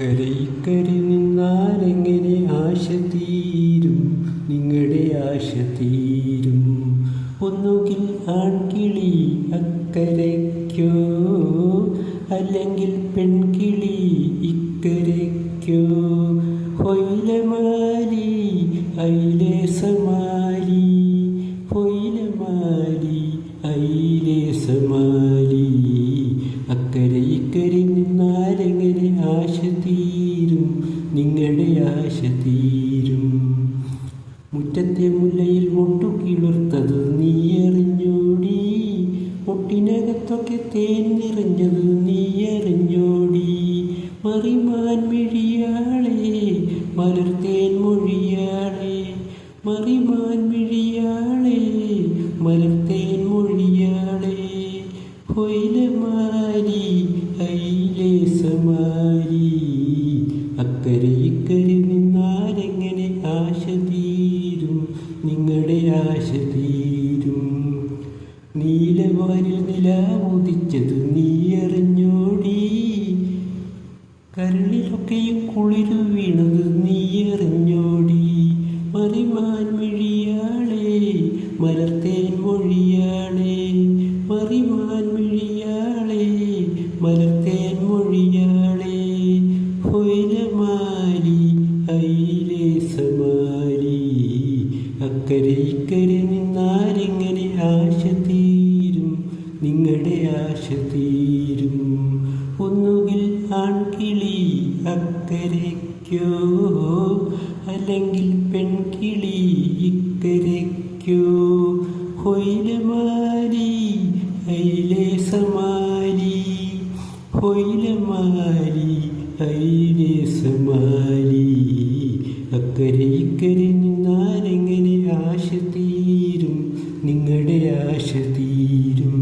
അക്കരെ ഇക്കരെ നിന്നാലെങ്ങനെ ആശ തീരും, നിങ്ങളുടെ ആശ തീരും. ഒന്നുകിൽ ആൺകിളി അക്കരയ്ക്കോ, അല്ലെങ്കിൽ പെൺകിളി ഇക്കരയ്ക്കോ. ഹൊയിലമാലി ഐലേസമാലി, ഹൊയിലമാലി ഐലേസമാലി. അക്കരെ ഇക്കരെ നിന്നാലെങ്ങനെ ആശ തീരും, നിങ്ങളുടെ ആശ തീരും. മുറ്റത്തെ മുല്ലയിൽ മുട്ടുകിളിർത്തത് നീയറിഞ്ഞോടി, മുട്ടിനകത്തൊക്കെ തേൻ നിറഞ്ഞത് നീയറിഞ്ഞോടി. മറിമാൻ മിഴിയാളെ മലർത്തേൻ മൊഴിയാളെ, മറിമാൻ മിഴിയാളെ മലർത്തേൻ മൊഴിയാളെ. ഹൊയിലമാലി ഐലേസമാലി. അക്കരെ ഇക്കരെ നിന്നാലെങ്ങനെ ആശ തീരും, നിങ്ങളുടെ ആശ തീരും. നീലവാനിൽ നിലാവുദിച്ചത് നീയറിഞ്ഞോടി, കരളിലൊക്കെയും കുളിരു വീണത് നീയറിഞ്ഞോടി. മറിമാൻ മിഴിയാളെ മലർത്തേൻ മൊഴിയാളെ, മറിമാൻ മിഴിയാളെ മലർത്തേൻ മൊഴിയാളെ. ഹൊയിലമാലി ഐലേസമാലി. അക്കരെ ഇക്കരെ നിന്നാലെങ്ങനെ ആശ തീരും, നിങ്ങളുടെ ആശ തീരും. ഒന്നുകിൽ ആൺകിളി അക്കരയ്ക്കോ, അല്ലെങ്കിൽ പെൺകിളി ഇക്കരയ്ക്കോ. ഹൊയിലമാലി ഐലേസമാലി, ഹൊയിലമാലി ഐലേസമാലി. അക്കരെ ഇക്കരെ നിന്നാലെങ്ങനെ ആശ തീരും, നിങ്ങളുടെ ആശ തീരും.